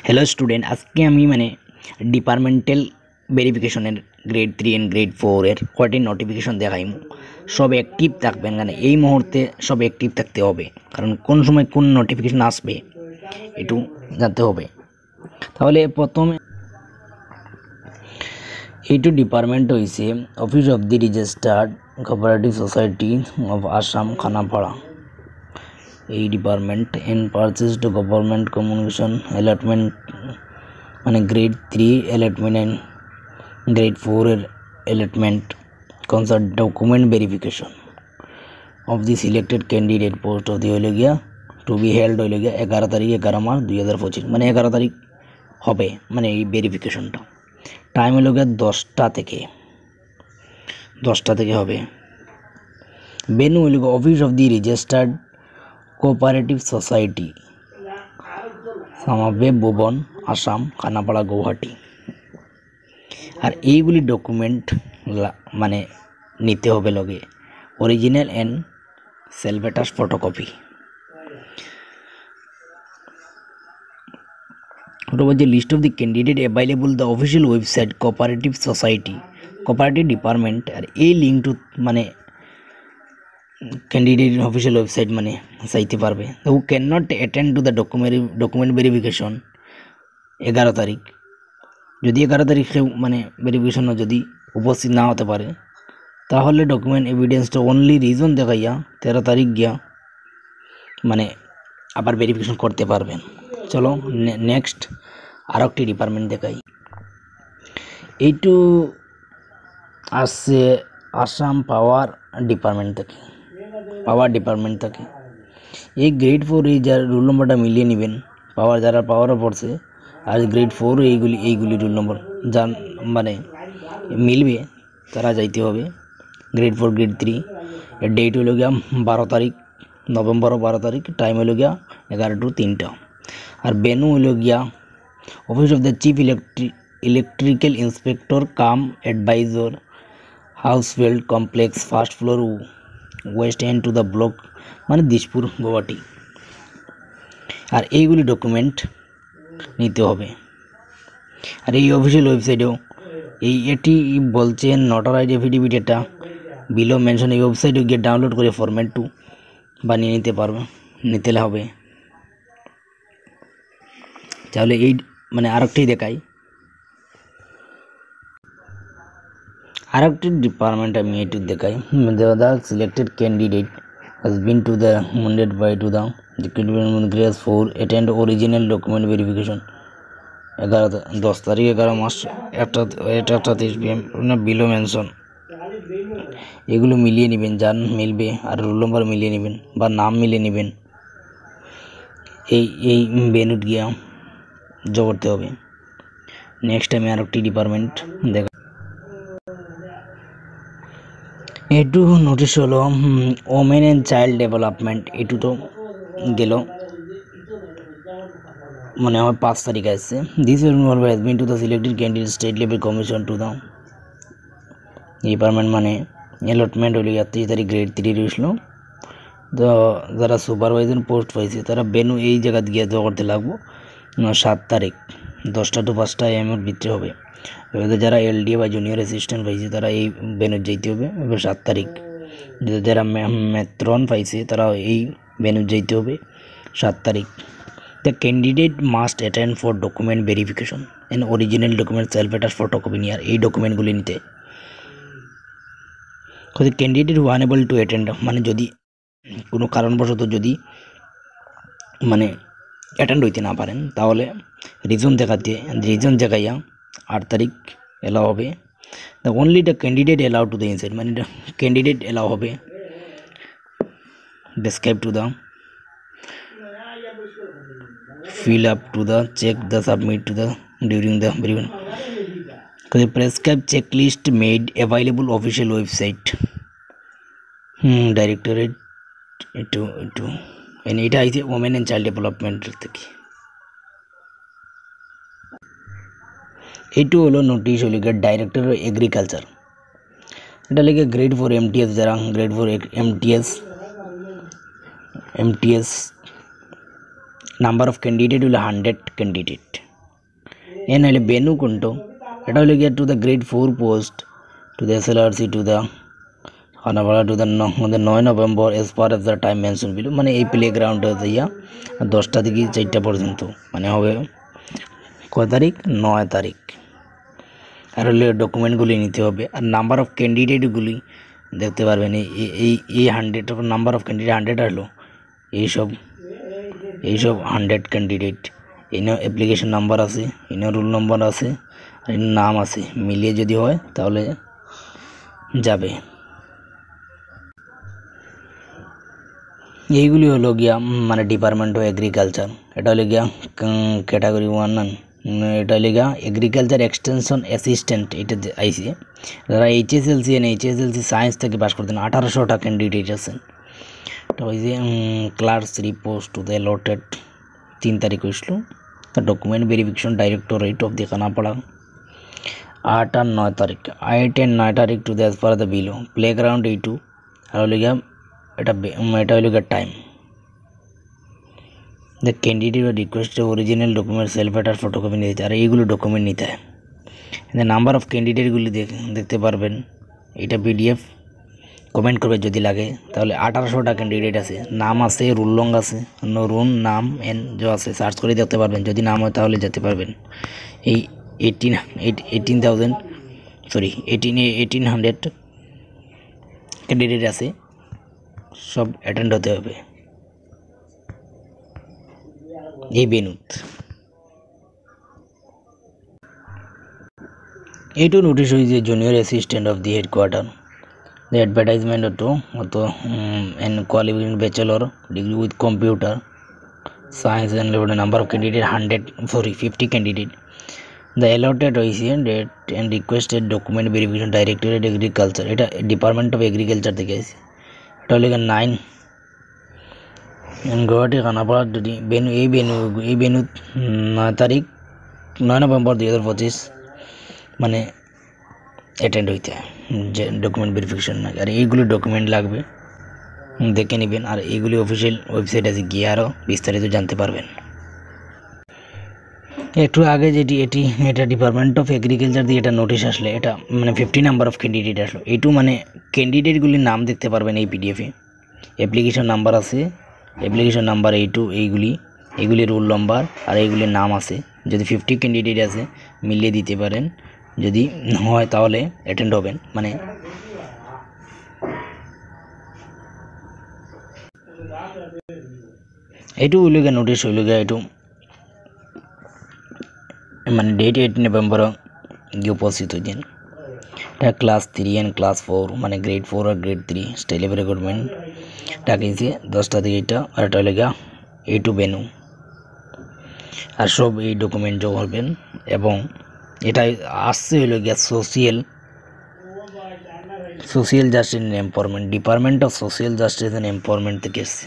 Hello student, আজকে আমি departmental ভেরিফিকেশনের গ্রেড 3 এন্ড গ্রেড 4 এর কয়টি নোটিফিকেশন দেখাইমু। সব অ্যাক্টিভ থাকবেন, এই মুহূর্তে সব অ্যাক্টিভ থাকতে হবে, কারণ কোন সময় কোন নোটিফিকেশন আসবে একটু জানতে হবে। তাহলে প্রথমে এইটু ডিপার্টমেন্ট হয়েছে office of the registered cooperative society of Assam Khanapara. এই department and purchase to government communication allotment grade 3 allotment and grade 4 এর allotment concert document verification of the selected candidate post of the হইল গিয়া টু বি হেল্ড হইল গিয়া 11 তারিখ 11 March 2025, 11 তারিখ হবে এই ভেরিফিকেশনটা। টাইম হইল গিয়া 10টা থেকে হবে। বেনু হইল গিয়া office of the registered cooperative society সামাবে ভুবন আসাম খানাপাড়া গৌহাটি। আর এইগুলি ডকুমেন্ট নিতে হবে লগে original and self attach photocopy. যে list of the candidate available the official website cooperative society cooperative department. আর এই link to candidate official website চাইতে পারবে। Who can not attend to the document verification 11 তারিখ, যদি 11 তারিখে ভেরিফিকেশন যদি উপস্থিত না হতে পারে, তাহলে ডকুমেন্ট এভিডেন্সটা অনলি রিজন দেখাইয়া 13 তারিখ গিয়া আবার ভেরিফিকেশন করতে পারবেন। চলো নেক্সট আর একটি ডিপার্টমেন্ট দেখাই। এইটু আসছে আসাম পাওয়ার ডিপার্টমেন্ট থেকে। এই গ্রেড 4 এই যার রোল নম্বরটা মিলিয়ে নেবেন, যারা পাওয়ারও পড়ছে, আর গ্রেড 4 এইগুলি রোল নম্বর যার মিলবে তারা যাইতে হবে। গ্রেড 4 গ্রেড 3 এর ডেট হইল গিয়া 12 তারিখ নভেম্বর 12 তারিখ, টাইম হইল গিয়া 11 to 3টা। আর বেনু হইল গিয়া office of the chief electrical inspector cum advisor Housefield complex first floor west end to the block Dishpur Gauhati. আর এইগুলি ডকুমেন্ট নিতে হবে। আর এই অফিসিয়াল ওয়েবসাইটেও এটি বলছে নোটারাইজ এফিডেভিট, এটা বিলো মেনশন। এই ওয়েবসাইটে গিয়ে ডাউনলোড করে ফরম্যাট 2 বানিয়ে নিতে হবে। তাহলে এই আরেকটি দেখাই, আরেকটি ডিপার্টমেন্ট আমি এইটু দেখাই। The selected candidate has been to the mandate by to the class 4 attend original document verification 10 তারিখ 11 মাস 1:30 PM বিলো মেনশন। এগুলো মিলিয়ে নেবেন, যার মিলবে আর রোল নম্বর মিলিয়ে নেবেন বা নাম মিলিয়ে নেবেন। এই বেনুট গিয়া জগতে হবে। নেক্সট আমি আরেকটি ডিপার্টমেন্ট দেখা। এটু নোটিশ হলো ওমেন অ্যান্ড চাইল্ড ডেভেলপমেন্ট। এটু তো গেল হয় 5 তারিখ আসছে। This has been to the selected candidate state level commission to the department allotment হইল 30 তারিখ গ্রেড 3 রয়েছিল। তো যারা সুপারভাইজার পোস্ট পাইছে তারা বেনু এই জায়গা গিয়ে করতে লাগবো 7 তারিখ 10টা to 5টা AM এর ভিতরে হবে। যারা LDA বা জুনিয়র অ্যাসিস্ট্যান্ট পাইছে তারা এই বেনু যাইতে হবে 7 তারিখ। যারা মেট্রন পাইছে তারা এই বেনু যাইতে হবে 7 তারিখ। The candidate must attend for document verification and original document self attach photocopy নিয়ে। আর এই ডকুমেন্টগুলি নিতে candidate who unable to attend যদি কোনো কারণবশত যদি অ্যাটেন্ড হইতে না পারেন, তাহলে রিজন দেখাইয়া 8 তারিখ এলাও হবে। The only the candidate allow to the inside candidate allow হবে describe to the fill up to the check the submit to the during the verification prescribed checklist made available official website directorate to and এটা আইছে women and child development থেকে। এইটু হলো notice হলো director agriculture. এটা লেগে grade 4 MTS, যারা grade 4 MTS number of candidate হলো 100 candidate. N হলে বেনু কোনটো, এটা হলে গিয়ে to the grade 4 post to the SLRC to the Khanapara to the 9 November as per of the time mention below, মানে এই প্লে গ্রাউন্ডে দিয়া 10টা থেকে 4টা পর্যন্ত, মানে হবে কয় তারিখ, 9 তারিখ। আর হলে ডকুমেন্টগুলি নিতে হবে, আর নাম্বার অফ ক্যান্ডিডেটগুলি দেখতে পারবেন। এই 100 নাম্বার অফ ক্যান্ডিডেট 100 আসলো, এইসব 100 ক্যান্ডিডেট। এনে অ্যাপ্লিকেশন নাম্বার আছে, এনে রোল নম্বর আছে, আর এর নাম আছে, মিলিয়ে যদি হয় তাহলে যাবে। এইগুলি হলো গিয়া মানে ডিপার্টমেন্ট অফ এগ্রিকালচার, এটা হলো গিয়া ক্যাটাগরি 1, এটা হলো গিয়া এগ্রিকালচার এক্সটেনশন অ্যাসিস্ট্যান্ট। এটা আইসি যারা এইচএসএলসি সায়েন্স থেকে পাস করতেন, 1800টা ক্যান্ডিডেট আছেন। তো ওই যে clerk 3 post to the allotted 3 তারিখ হয়েছিল। Document verification directorate of the Khanapara 8 আর 9 তারিখ, 8 and 9 তারিখ to the as per the below playground 82। আর হলো গিয়া এটা হলো গিয়া time. The candidate request original document self attach photocopy নিতে, আর এইগুলো ডকুমেন্ট নিতে হয়। নাম্বার অফ ক্যান্ডিডেটগুলি দেখতে পারবেন, এটা পিডিএফ কমেন্ট করবে যদি লাগে। তাহলে 1800টা ক্যান্ডিডেট আছে, নাম আছে, রোল লং আছে, রুন নাম এন যে আছে, সার্চ করে দেখতে পারবেন। যদি নাম হয় তাহলে যেতে পারবেন। এই 1800 ক্যান্ডিডেট আছে, সব অ্যাটেন্ড হতে হবে এই বেনুত। এইটু নোটিশ হয়েছে junior assistant of the headquarter. The advertisement auto and qualification bachelor degree with computer science and number of candidate 50 candidate. The allotted date and requested document verification directorate agriculture, এটা department of agriculture থেকে আছে। এটা হলো 9 গুয়াহাটি খানাপাড়া বেনু। এই বেনু 9 তারিখ 9 November 2025 মানে attend হইতে হয় যে ডকুমেন্ট ভেরিফিকেশন না। আর এইগুলো ডকুমেন্ট লাগবে, দেখে নেবেন। আর এইগুলি অফিসিয়াল ওয়েবসাইট আছে, গিয়ে আরও বিস্তারিত জানতে পারবেন। একটু আগে এটা ডিপার্টমেন্ট অফ এগ্রিকালচার দিয়ে এটা নোটিশ আসলে, এটা মানে 50 নাম্বার অফ ক্যান্ডিডেট আসলো। এইটু মানে ক্যান্ডিডেটগুলির নাম দেখতে পারবেন এই পিডিএফে। অ্যাপ্লিকেশন নাম্বার আছে, অ্যাপ্লিকেশন নাম্বার এইগুলি রোল নাম্বার, আর এইগুলির নাম আছে। যদি 50 ক্যান্ডিডেট আছে মিলিয়ে দিতে পারেন, যদি হয় তাহলে অ্যাটেন্ড হবেন। মানে এইটু হইল গিয়ে নোটিশ হইল গিয়া, এইটু মানে ডেট 8 নভেম্বর গিয়ে উপস্থিত হয়েছেন। এটা ক্লাস 3 and ক্লাস 4 মানে গ্রেড 4 আর গ্রেড 3 স্টাইল অফ রিক্রুটমেন্ট ডাকিয়েছে 10টা থেকে। এটা আর এটা হইল গিয়া এইটু বেনু। আর সব এই ডকুমেন্ট জমা করবেন। এবং এটা আসছে হইল গিয়া social justice and empowerment, department of social justice and empowerment থেকে এসছে।